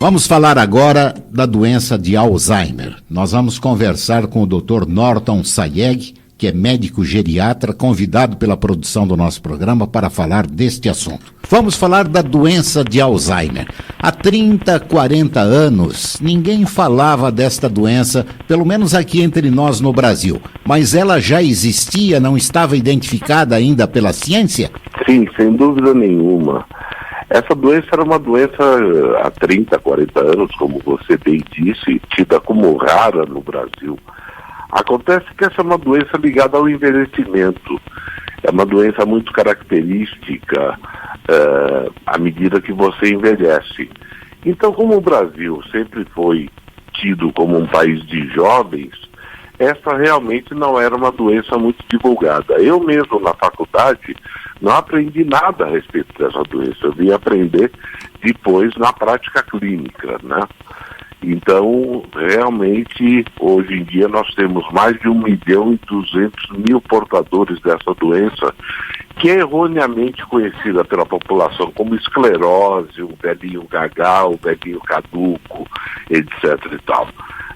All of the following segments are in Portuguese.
Vamos falar agora da doença de Alzheimer. Nós vamos conversar com o Dr. Norton Sayeg, que é médico geriatra, convidado pela produção do nosso programa para falar deste assunto. Vamos falar da doença de Alzheimer. Há 30, 40 anos, ninguém falava desta doença, pelo menos aqui entre nós no Brasil. Mas ela já existia, não estava identificada ainda pela ciência? Sim, sem dúvida nenhuma. Essa doença era uma doença há 30, 40 anos, como você bem disse, tida como rara no Brasil. Acontece que essa é uma doença ligada ao envelhecimento. É uma doença muito característica à medida que você envelhece. Então, como o Brasil sempre foi tido como um país de jovens, essa realmente não era uma doença muito divulgada. Eu mesmo, na faculdade, não aprendi nada a respeito dessa doença. Eu vim aprender depois na prática clínica, né? Então, realmente, hoje em dia nós temos mais de 1.200.000 portadores dessa doença, que é erroneamente conhecida pela população como esclerose, o velhinho gaga, o velhinho caduco, etc. e tal.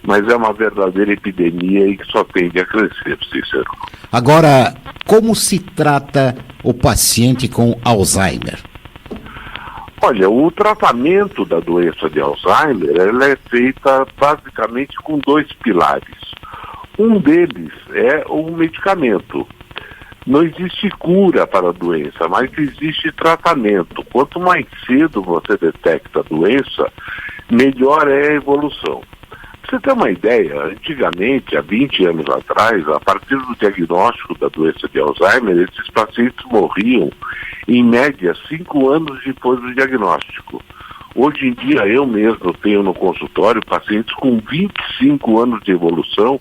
Mas é uma verdadeira epidemia e que só tende a crescer, Cícero. Agora, como se trata o paciente com Alzheimer? Olha, o tratamento da doença de Alzheimer, ela é feita basicamente com dois pilares. Um deles é o medicamento. Não existe cura para a doença, mas existe tratamento. Quanto mais cedo você detecta a doença, melhor é a evolução. Pra você ter uma ideia, antigamente, há 20 anos atrás, a partir do diagnóstico da doença de Alzheimer, esses pacientes morriam, em média, 5 anos depois do diagnóstico. Hoje em dia, eu mesmo tenho no consultório pacientes com 25 anos de evolução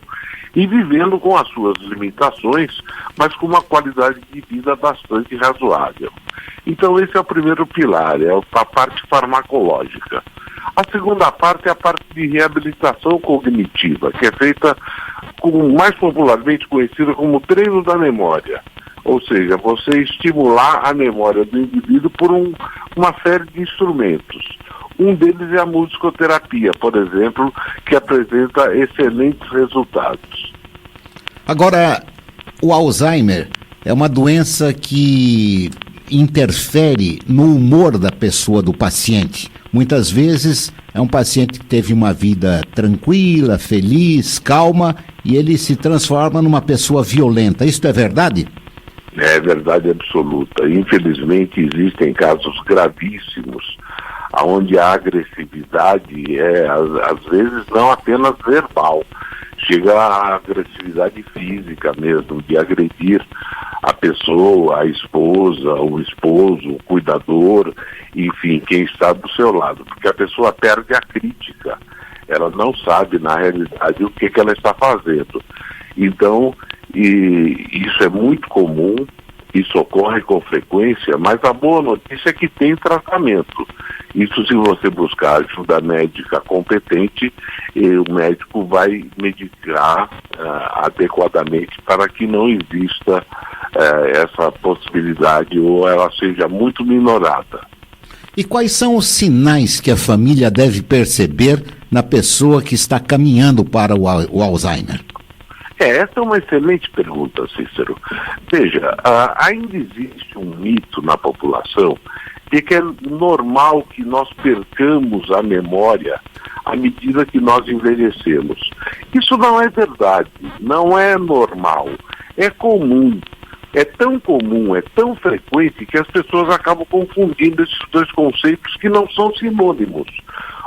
e vivendo com as suas limitações, mas com uma qualidade de vida bastante razoável. Então, esse é o primeiro pilar, é a parte farmacológica. A segunda parte é a parte de reabilitação cognitiva, que é feita, mais popularmente conhecida como treino da memória. Ou seja, você estimular a memória do indivíduo por uma série de instrumentos. Um deles é a musicoterapia, por exemplo, que apresenta excelentes resultados. Agora, o Alzheimer é uma doença que interfere no humor da pessoa, do paciente. Muitas vezes é um paciente que teve uma vida tranquila, feliz, calma, e ele se transforma numa pessoa violenta. Isso é verdade? É verdade absoluta. Infelizmente existem casos gravíssimos onde a agressividade é, às vezes, não apenas verbal. Chega à agressividade física mesmo, de agredir a pessoa, a esposa, o esposo, o cuidador, enfim, quem está do seu lado. Porque a pessoa perde a crítica. Ela não sabe, na realidade, o que ela está fazendo. Então, isso é muito comum, isso ocorre com frequência, mas a boa notícia é que tem tratamento. Isso, se você buscar ajuda médica competente, o médico vai medicar adequadamente para que não exista essa possibilidade ou ela seja muito minorada. E quais são os sinais que a família deve perceber na pessoa que está caminhando para o Alzheimer? Essa é uma excelente pergunta, Cícero. Veja, ainda existe um mito na população de que é normal que nós percamos a memória à medida que nós envelhecemos. Isso não é verdade, não é normal, é comum. É tão comum, é tão frequente que as pessoas acabam confundindo esses dois conceitos que não são sinônimos.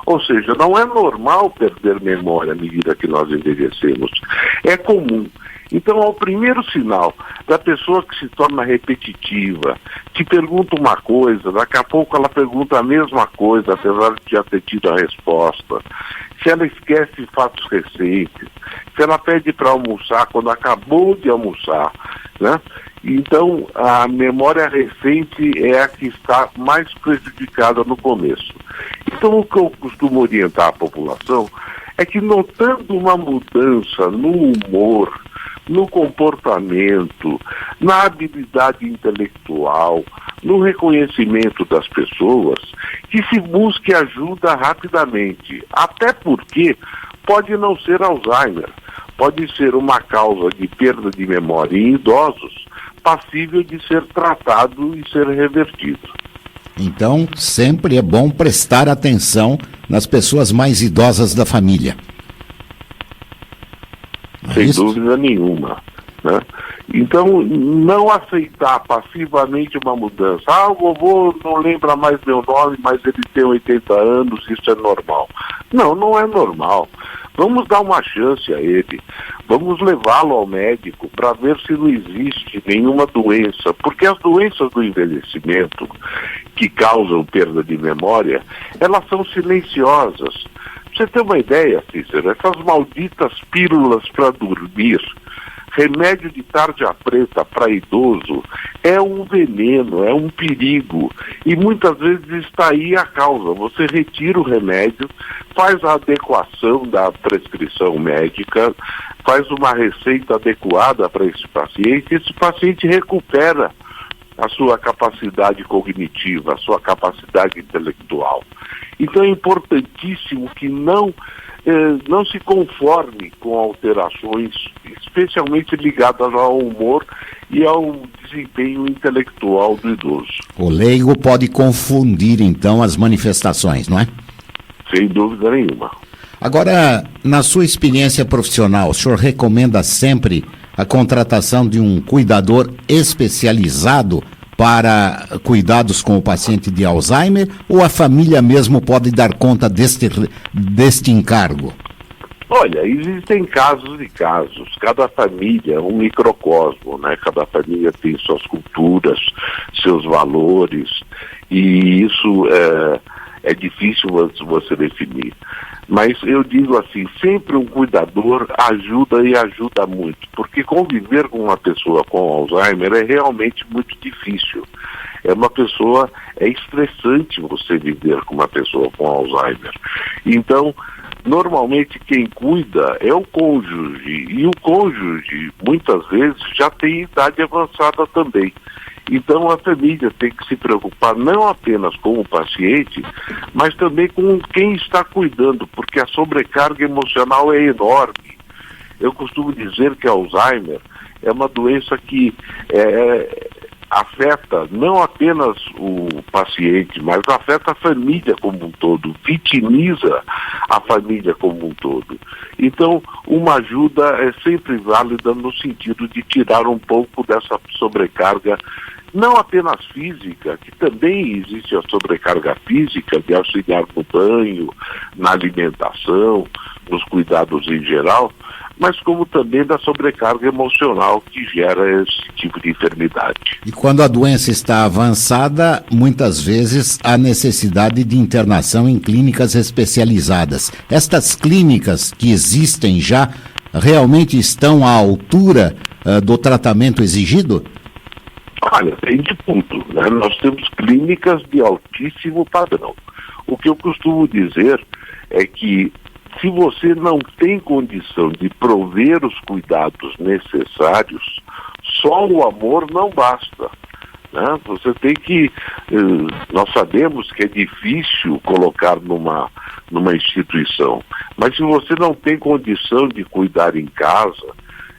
Ou seja, não é normal perder memória à medida que nós envelhecemos. É comum. Então, ao primeiro sinal da pessoa que se torna repetitiva, que pergunta uma coisa, daqui a pouco ela pergunta a mesma coisa, apesar de já ter tido a resposta, se ela esquece fatos recentes, se ela pede para almoçar quando acabou de almoçar, né? Então, a memória recente é a que está mais prejudicada no começo. Então, o que eu costumo orientar a população é que, notando uma mudança no humor, no comportamento, na habilidade intelectual, no reconhecimento das pessoas, que se busque ajuda rapidamente. Até porque pode não ser Alzheimer, pode ser uma causa de perda de memória em idosos, passível de ser tratado e ser revertido. Então, sempre é bom prestar atenção nas pessoas mais idosas da família. Sem dúvida nenhuma, né? Então, não aceitar passivamente uma mudança. Ah, o vovô não lembra mais meu nome, mas ele tem 80 anos, isso é normal. Não, não é normal. Vamos dar uma chance a ele. Vamos levá-lo ao médico para ver se não existe nenhuma doença. Porque as doenças do envelhecimento que causam perda de memória, elas são silenciosas. Pra você ter uma ideia, Cícero, essas malditas pílulas para dormir, remédio de tarja preta para idoso, é um veneno, é um perigo. E muitas vezes está aí a causa. Você retira o remédio, faz a adequação da prescrição médica, faz uma receita adequada para esse paciente recupera a sua capacidade cognitiva, a sua capacidade intelectual. Então é importantíssimo que não se conforme com alterações, especialmente ligadas ao humor e ao desempenho intelectual do idoso. O leigo pode confundir, então, as manifestações, não é? Sem dúvida nenhuma. Agora, na sua experiência profissional, o senhor recomenda sempre a contratação de um cuidador especializado para cuidados com o paciente de Alzheimer, ou a família mesmo pode dar conta deste encargo? Olha, existem casos e casos. Cada família é um microcosmo, né? Cada família tem suas culturas, seus valores, e isso é difícil você definir. Mas eu digo assim, sempre um cuidador ajuda e ajuda muito, porque conviver com uma pessoa com Alzheimer é realmente muito difícil. É estressante você viver com uma pessoa com Alzheimer. Então, normalmente quem cuida é o cônjuge, e o cônjuge muitas vezes já tem idade avançada também. Então a família tem que se preocupar não apenas com o paciente, mas também com quem está cuidando, porque a sobrecarga emocional é enorme. Eu costumo dizer que Alzheimer é uma doença que afeta não apenas o paciente, mas afeta a família como um todo, vitimiza a família como um todo. Então, uma ajuda é sempre válida no sentido de tirar um pouco dessa sobrecarga, não apenas física, que também existe a sobrecarga física, de auxiliar no banho, na alimentação, nos cuidados em geral, mas como também da sobrecarga emocional que gera esse tipo de enfermidade. E quando a doença está avançada, muitas vezes há necessidade de internação em clínicas especializadas. Estas clínicas que existem já realmente estão à altura do tratamento exigido? Olha, tem de tudo, né? Nós temos clínicas de altíssimo padrão. O que eu costumo dizer é que se você não tem condição de prover os cuidados necessários, só o amor não basta, né? Você tem que... nós sabemos que é difícil colocar numa instituição, mas se você não tem condição de cuidar em casa,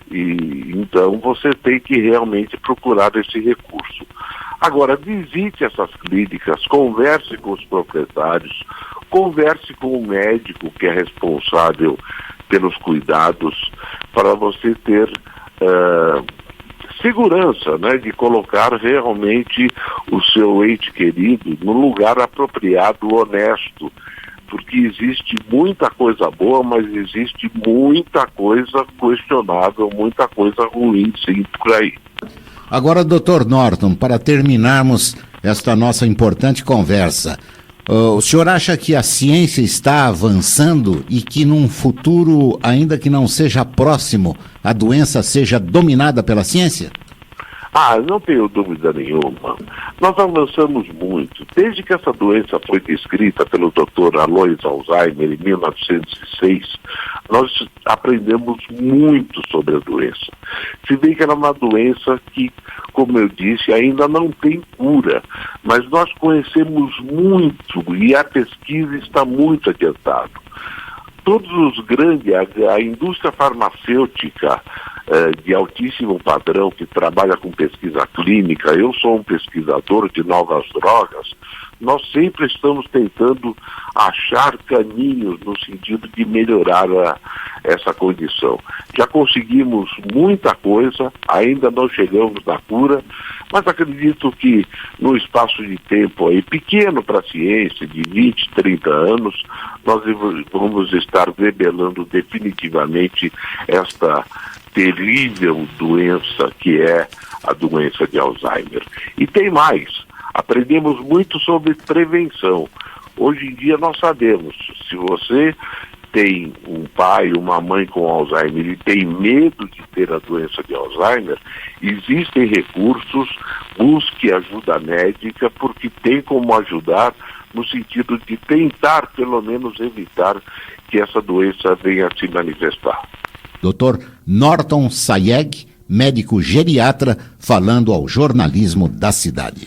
então você tem que realmente procurar esse recurso. Agora, visite essas clínicas, converse com os proprietários, converse com o médico que é responsável pelos cuidados, para você ter segurança, né, de colocar realmente o seu ente querido no lugar apropriado, honesto, porque existe muita coisa boa, mas existe muita coisa questionável, muita coisa ruim, sim, por aí. Agora, Dr. Norton, para terminarmos esta nossa importante conversa, o senhor acha que a ciência está avançando e que num futuro, ainda que não seja próximo, a doença seja dominada pela ciência? Não tenho dúvida nenhuma. Nós avançamos muito. Desde que essa doença foi descrita pelo Dr. Alois Alzheimer em 1906, nós aprendemos muito sobre a doença. Se vê que era uma doença que, como eu disse, ainda não tem cura, mas nós conhecemos muito e a pesquisa está muito adiantada. Todos os grandes, a indústria farmacêutica de altíssimo padrão que trabalha com pesquisa clínica, eu sou um pesquisador de novas drogas, nós sempre estamos tentando achar caminhos no sentido de melhorar essa condição. Já conseguimos muita coisa, ainda não chegamos na cura, mas acredito que no espaço de tempo aí pequeno para a ciência, de 20, 30 anos, nós vamos estar debelando definitivamente esta terrível doença que é a doença de Alzheimer. E tem mais, aprendemos muito sobre prevenção. Hoje em dia nós sabemos, se você tem um pai, uma mãe com Alzheimer e tem medo de ter a doença de Alzheimer, existem recursos, busque ajuda médica, porque tem como ajudar no sentido de tentar, pelo menos, evitar que essa doença venha a se manifestar. Dr. Norton Sayegh, médico geriatra, falando ao jornalismo da cidade.